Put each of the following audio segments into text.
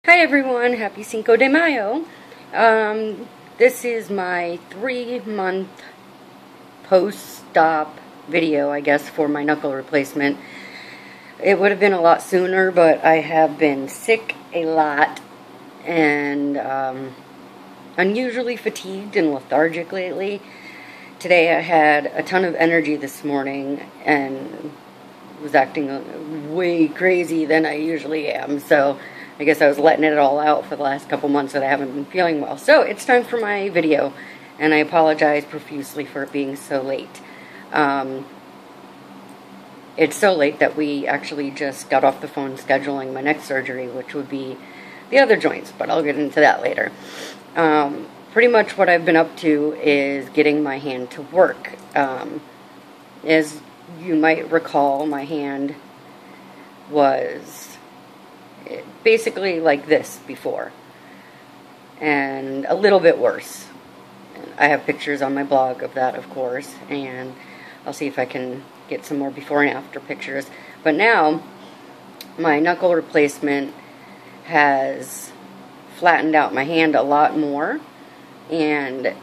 Hi everyone, happy Cinco de Mayo. This is my 3-month post-stop video, I guess, for my knuckle replacement. It would have been a lot sooner, but I have been sick a lot and unusually fatigued and lethargic lately. Today I had a ton of energy this morning and was acting way crazy than I usually am, so I guess I was letting it all out for the last couple months that I haven't been feeling well. So it's time for my video, and I apologize profusely for it being so late. It's so late that we actually just got off the phone scheduling my next surgery, which would be the other joints, but I'll get into that later. Pretty much what I've been up to is getting my hand to work. As you might recall, my hand was basically like this before, and a little bit worse. I have pictures on my blog of that, of course, and I'll see if I can get some more before and after pictures. But now, my knuckle replacement has flattened out my hand a lot more and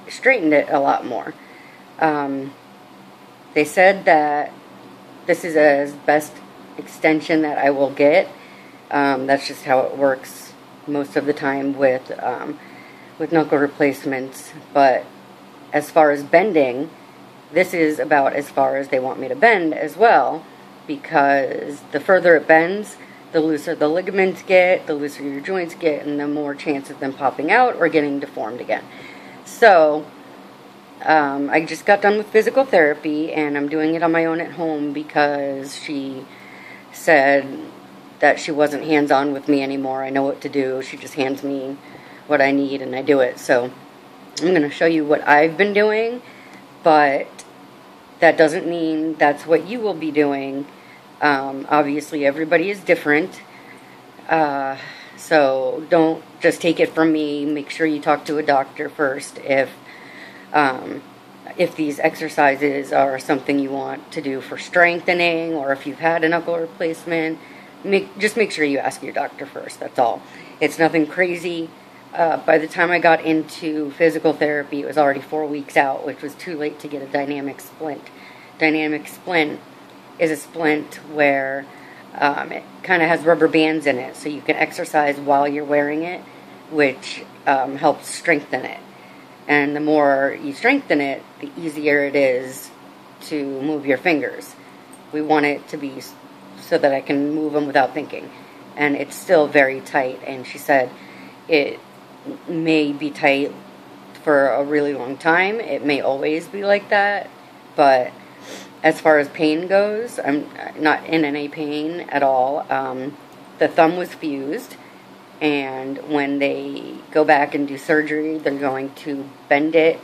straightened it a lot more. They said that this is as best extension that I will get. That's just how it works most of the time with knuckle replacements. But as far as bending, this is about as far as they want me to bend as well, because the further it bends, the looser the ligaments get, the looser your joints get, and the more chance of them popping out or getting deformed again. So I just got done with physical therapy, and I'm doing it on my own at home because she said that she wasn't hands-on with me anymore. I know what to do. She just hands me what I need and I do it. So I'm going to show you what I've been doing, but that doesn't mean that's what you will be doing. Obviously everybody is different, so don't just take it from me. Make sure you talk to a doctor first if these exercises are something you want to do for strengthening, or if you've had a knuckle replacement. Just make sure you ask your doctor first, that's all. It's nothing crazy. By the time I got into physical therapy, it was already 4 weeks out, which was too late to get a dynamic splint. Dynamic splint is a splint where it kind of has rubber bands in it, so you can exercise while you're wearing it, which helps strengthen it. And the more you strengthen it, the easier it is to move your fingers. We want it to be so that I can move them without thinking. And it's still very tight, and she said it may be tight for a really long time. It may always be like that, but as far as pain goes, I'm not in any pain at all. The thumb was fused, and when they go back and do surgery, they're going to bend it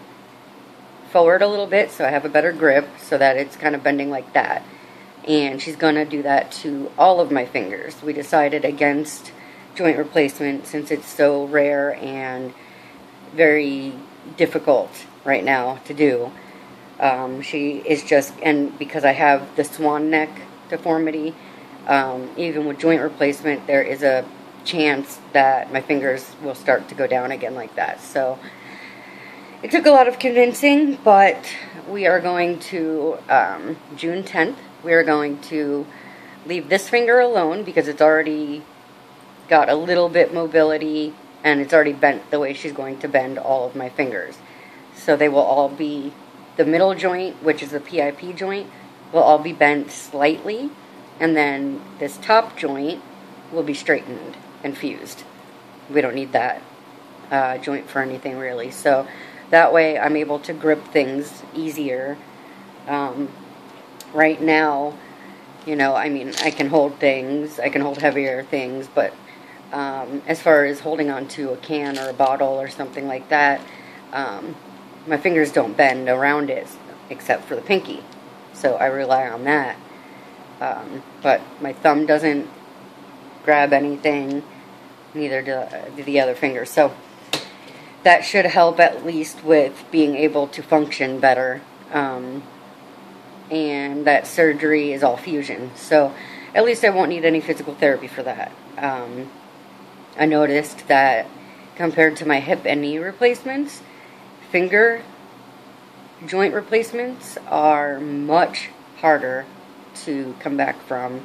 forward a little bit so I have a better grip, so that it's kind of bending like that. And she's going to do that to all of my fingers. We decided against joint replacement since it's so rare and very difficult right now to do. She is just, and because I have the swan neck deformity, even with joint replacement, there is a chance that my fingers will start to go down again like that. So it took a lot of convincing, but we are going to, June 10th, we are going to leave this finger alone because it's already got a little bit mobility and it's already bent the way she's going to bend all of my fingers. So they will all be, the middle joint, which is the PIP joint, will all be bent slightly, and then this top joint will be straightened and fused. We don't need that joint for anything really. So that way I'm able to grip things easier. Right now, you know, I mean, I can hold things, I can hold heavier things, but as far as holding on to a can or a bottle or something like that, my fingers don't bend around it except for the pinky, so I rely on that. But my thumb doesn't grab anything, neither do the other fingers, so that should help at least with being able to function better. And that surgery is all fusion, so at least I won't need any physical therapy for that. I noticed that compared to my hip and knee replacements, finger joint replacements are much harder to come back from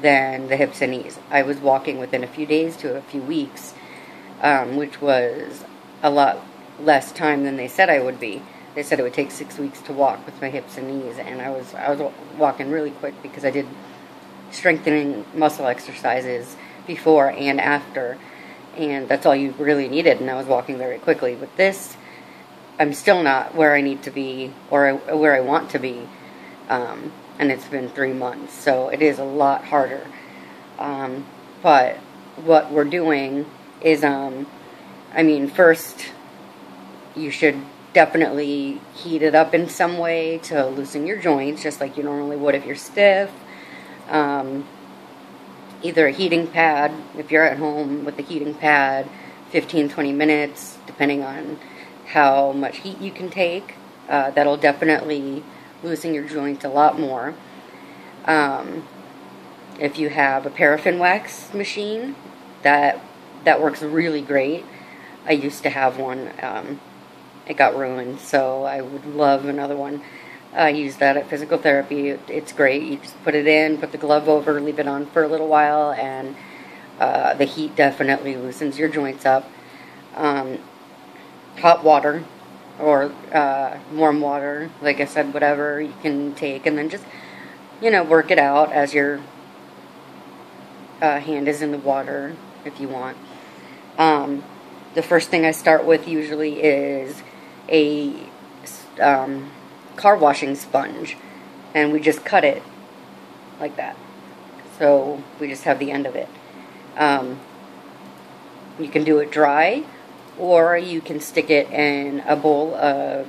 than the hips and knees. I was walking within a few days to a few weeks, which was a lot less time than they said I would be. They said it would take 6 weeks to walk with my hips and knees, and I was walking really quick because I did strengthening muscle exercises before and after, and that's all you really needed, and I was walking very quickly. With this, I'm still not where I need to be or where I want to be, and it's been 3 months, so it is a lot harder. But what we're doing is, first, you should definitely heat it up in some way to loosen your joints, just like you normally would if you're stiff. Either a heating pad, if you're at home with the heating pad, 15-20 minutes, depending on how much heat you can take. That'll definitely loosen your joints a lot more. If you have a paraffin wax machine, that works really great. I used to have one. It got ruined, so I would love another one. I use that at physical therapy. It's great. You just put it in, put the glove over, leave it on for a little while, and the heat definitely loosens your joints up. Hot water or warm water, like I said, whatever you can take, and then just, work it out as your hand is in the water if you want. The first thing I start with usually is a car washing sponge, and we just cut it like that. So we just have the end of it. You can do it dry, or you can stick it in a bowl of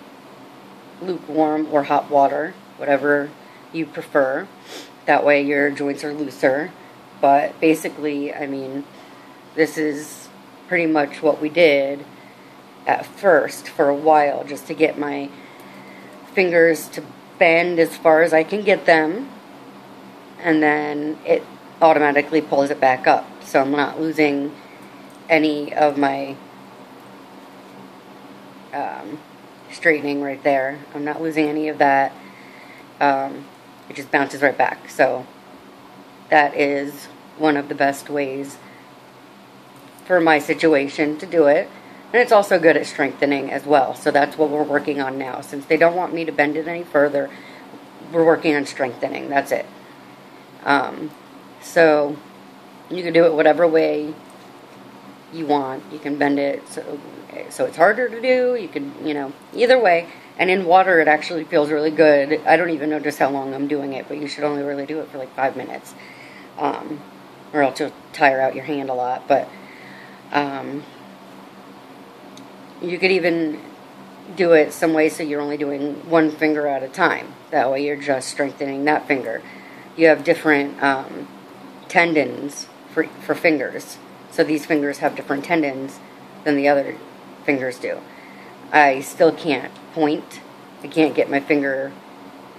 lukewarm or hot water, whatever you prefer. That way your joints are looser. But basically, this is pretty much what we did at first for a while, just to get my fingers to bend as far as I can get them, and then it automatically pulls it back up, so I'm not losing any of my straightening right there. I'm not losing any of that. It just bounces right back. So that is one of the best ways for my situation to do it. And it's also good at strengthening as well. So that's what we're working on now. Since they don't want me to bend it any further, we're working on strengthening. That's it. So you can do it whatever way you want. You can bend it so it's harder to do. You could, either way. And in water, it actually feels really good. I don't even know just how long I'm doing it, but you should only really do it for like 5 minutes. Or else you'll tire out your hand a lot. But you could even do it some way so you're only doing one finger at a time. That way you're just strengthening that finger. You have different tendons for fingers. So these fingers have different tendons than the other fingers do. I still can't point. I can't get my finger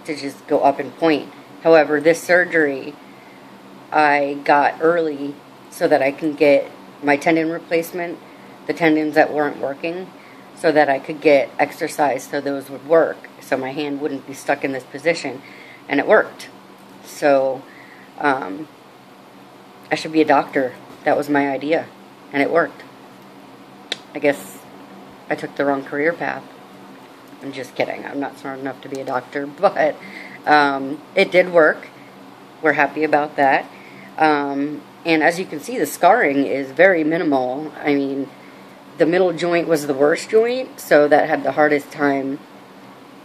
to just go up and point. However, this surgery I got early so that I can get my tendon replacement, the tendons that weren't working, so that I could get exercise so those would work, so my hand wouldn't be stuck in this position, and it worked. So I should be a doctor. That was my idea, and it worked. I guess I took the wrong career path. I'm just kidding. I'm not smart enough to be a doctor, but it did work. We're happy about that. And as you can see, the scarring is very minimal. The middle joint was the worst joint, so that had the hardest time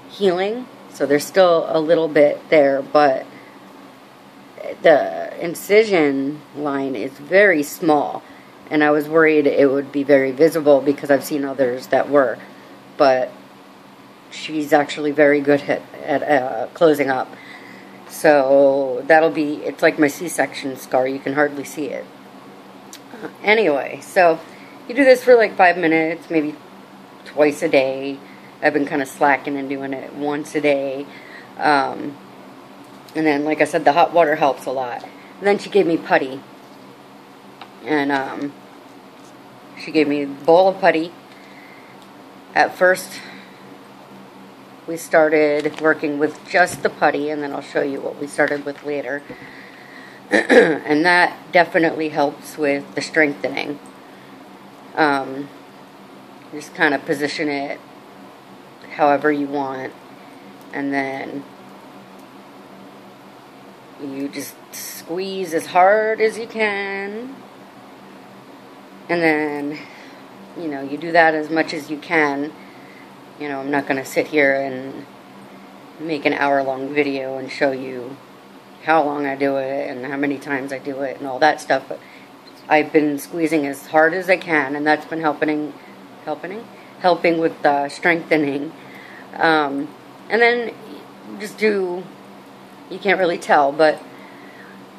healing. So there's still a little bit there, but the incision line is very small. And I was worried it would be very visible because I've seen others that were. But she's actually very good at closing up. So it's like my C-section scar. You can hardly see it. Anyway, so you do this for like 5 minutes, maybe twice a day. I've been kind of slacking and doing it once a day. And then, like I said, the hot water helps a lot. And then she gave me putty. And She gave me a bowl of putty. At first, we started working with just the putty, and then I'll show you what we started with later. And that definitely helps with the strengthening. Just kind of position it however you want, and then you just squeeze as hard as you can, and then, you know, you do that as much as you can. You know, I'm not going to sit here and make an hour-long video and show you how long I do it and how many times I do it and all that stuff, but I've been squeezing as hard as I can, and that's been helping with strengthening. And then just do, you can't really tell, but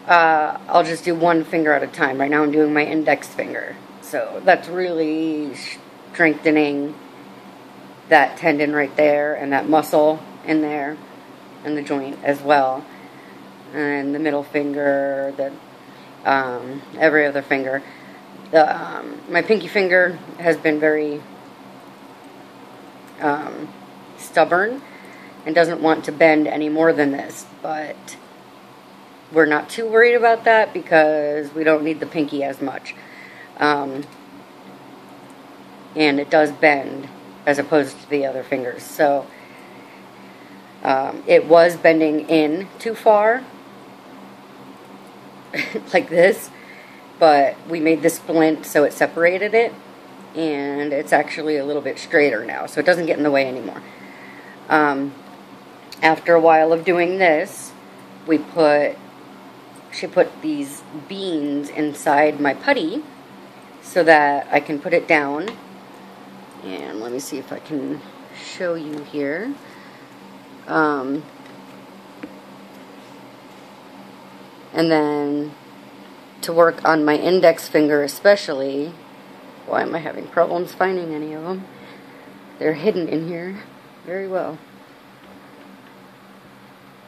I'll just do one finger at a time. Right now I'm doing my index finger, so that's really strengthening that tendon right there and that muscle in there and the joint as well. And the middle finger, the every other finger. My pinky finger has been very stubborn and doesn't want to bend any more than this, but we're not too worried about that because we don't need the pinky as much. And it does bend as opposed to the other fingers. So it was bending in too far, like this, but we made the splint so it separated it, and it's actually a little bit straighter now, so it doesn't get in the way anymore. After a while of doing this, she put these beans inside my putty so that I can put it down. And let me see if I can show you here. And then to work on my index finger especially, why am I having problems finding any of them? They're hidden in here very well.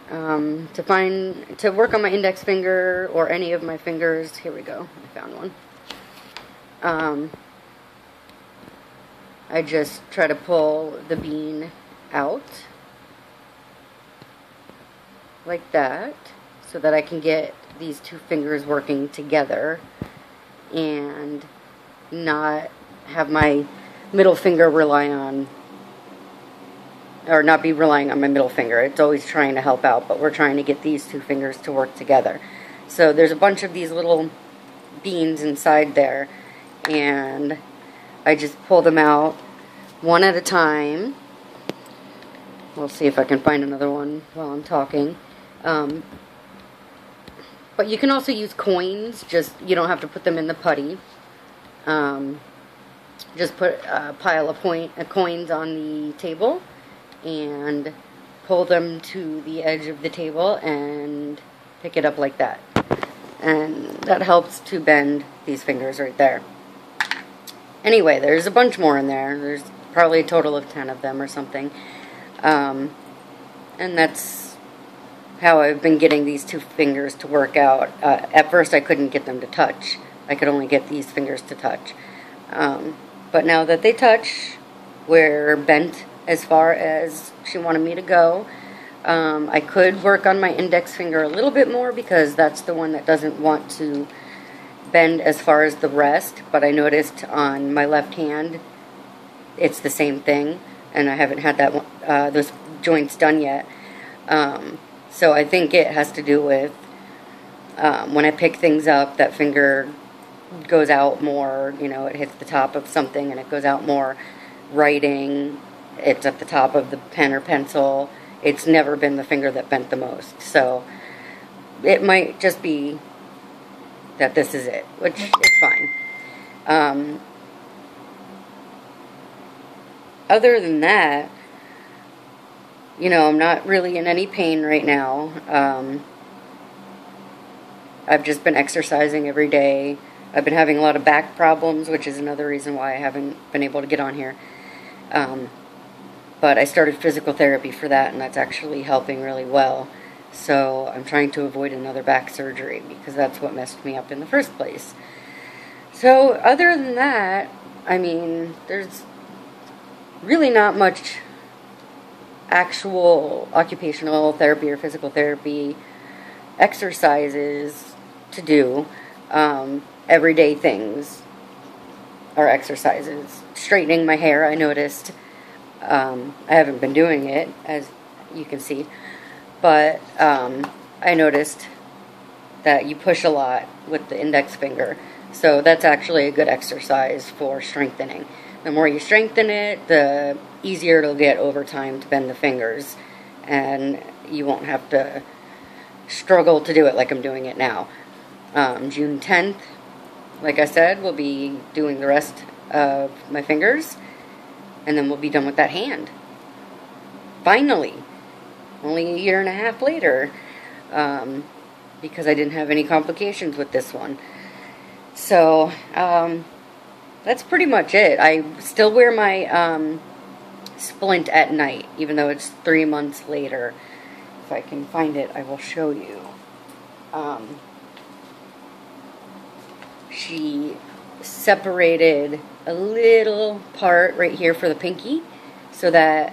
To work on my index finger or any of my fingers, here we go, I found one. I just try to pull the bean out like that so that I can get these two fingers working together and not have my middle finger not be relying on my middle finger. It's always trying to help out, but we're trying to get these two fingers to work together. So there's a bunch of these little beans inside there, and I just pull them out one at a time. We'll see if I can find another one while I'm talking. But you can also use coins, just you don't have to put them in the putty. Just put a pile of coins on the table and pull them to the edge of the table and pick it up like that. And that helps to bend these fingers right there. Anyway, there's a bunch more in there. There's probably a total of 10 of them or something. And that's how I've been getting these two fingers to work out. At first I couldn't get them to touch. I could only get these fingers to touch. But now that they touch, we're bent as far as she wanted me to go. I could work on my index finger a little bit more because that's the one that doesn't want to bend as far as the rest, but I noticed on my left hand it's the same thing, and I haven't had that those joints done yet. So I think it has to do with when I pick things up, that finger goes out more, you know, it hits the top of something and it goes out more. Writing, it's at the top of the pen or pencil. It's never been the finger that bent the most. So it might just be that this is it, which is fine. Other than that, you know, I'm not really in any pain right now. I've just been exercising every day. I've been having a lot of back problems, which is another reason why I haven't been able to get on here. But I started physical therapy for that, and that's actually helping really well. So I'm trying to avoid another back surgery because that's what messed me up in the first place. So other than that, I mean, there's really not much actual occupational therapy or physical therapy exercises to do. Everyday things are exercises. Straightening my hair, I noticed. I haven't been doing it, as you can see, but I noticed that you push a lot with the index finger, so that's actually a good exercise for strengthening. The more you strengthen it, the easier it'll get over time to bend the fingers, and you won't have to struggle to do it like I'm doing it now. June 10th, like I said, we'll be doing the rest of my fingers, and then we'll be done with that hand. Finally. Only a year and a half later, because I didn't have any complications with this one. So, that's pretty much it. I still wear my splint at night, even though it's 3 months later. If I can find it, I will show you. She separated a little part right here for the pinky so that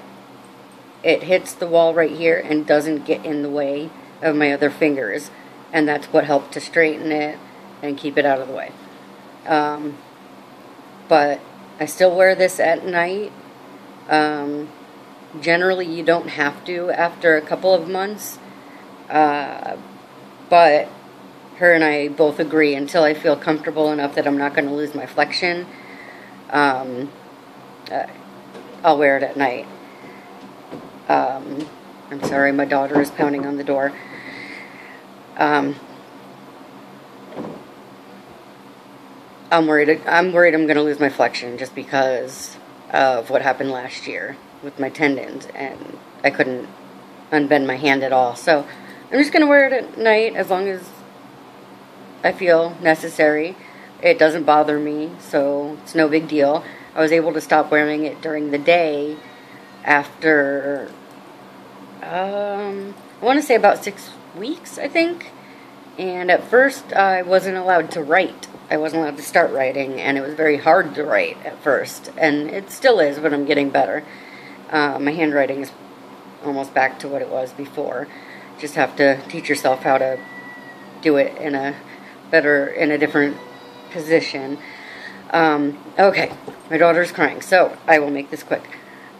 it hits the wall right here and doesn't get in the way of my other fingers. And that's what helped to straighten it and keep it out of the way. But I still wear this at night. Generally, you don't have to after a couple of months. But her and I both agree, until I feel comfortable enough that I'm not going to lose my flexion, I'll wear it at night. I'm sorry, my daughter is pounding on the door. I'm worried I'm going to lose my flexion just because of what happened last year with my tendons, and I couldn't unbend my hand at all. So I'm just going to wear it at night as long as I feel necessary. It doesn't bother me, so it's no big deal. I was able to stop wearing it during the day after, I want to say about 6 weeks, I think. And at first, I wasn't allowed to write. I wasn't allowed to start writing, and it was very hard to write at first. And it still is, but I'm getting better. My handwriting is almost back to what it was before. Just have to teach yourself how to do it in a different position. Okay, my daughter's crying, so I will make this quick.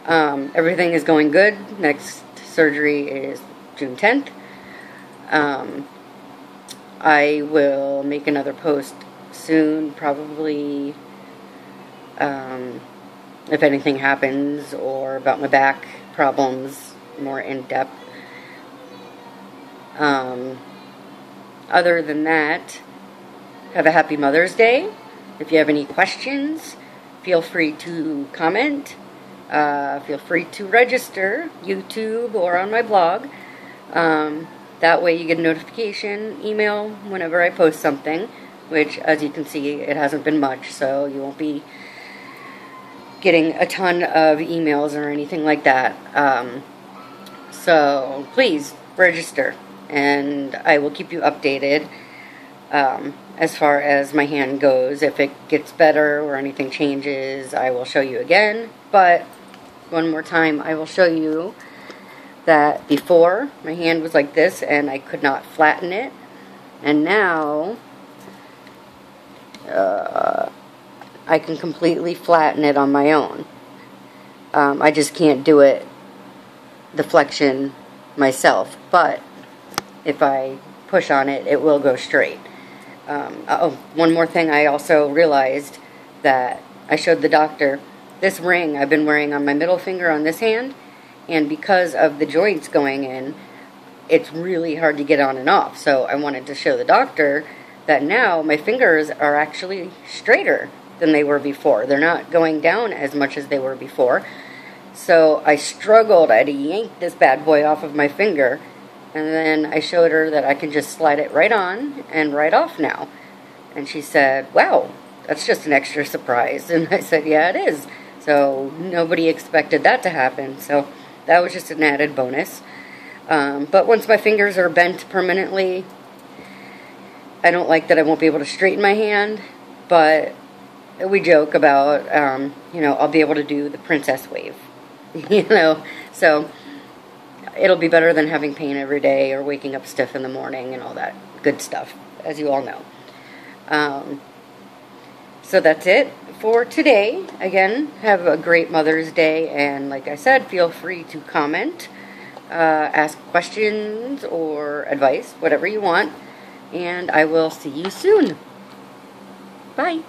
Everything is going good. Next surgery is June 10th. I will make another post soon, probably, if anything happens, or about my back problems, more in depth. Other than that, have a happy Mother's Day. If you have any questions, feel free to comment. Feel free to register, YouTube or on my blog. That way you get a notification email whenever I post something, which, as you can see, it hasn't been much, so you won't be getting a ton of emails or anything like that. So please register, and I will keep you updated as far as my hand goes. If it gets better or anything changes, I will show you again. But one more time, I will show you that before my hand was like this and I could not flatten it, and now I can completely flatten it on my own. I just can't do it, the flexion, myself, but if I push on it, it will go straight. One more thing, I also realized that I showed the doctor this ring I've been wearing on my middle finger on this hand, and because of the joints going in, it's really hard to get on and off. So I wanted to show the doctor that now my fingers are actually straighter than they were before. They're not going down as much as they were before. So I struggled. I had to yank this bad boy off of my finger, and then I showed her that I can just slide it right on and right off now. And she said, "Wow, that's just an extra surprise." And I said, "Yeah, it is." So nobody expected that to happen. So that was just an added bonus. But once my fingers are bent permanently, I don't like that I won't be able to straighten my hand, but we joke about, I'll be able to do the princess wave, so it'll be better than having pain every day or waking up stiff in the morning and all that good stuff, as you all know. So that's it for today. Again, have a great Mother's Day, and like I said, feel free to comment, ask questions or advice, whatever you want, and I will see you soon. Bye.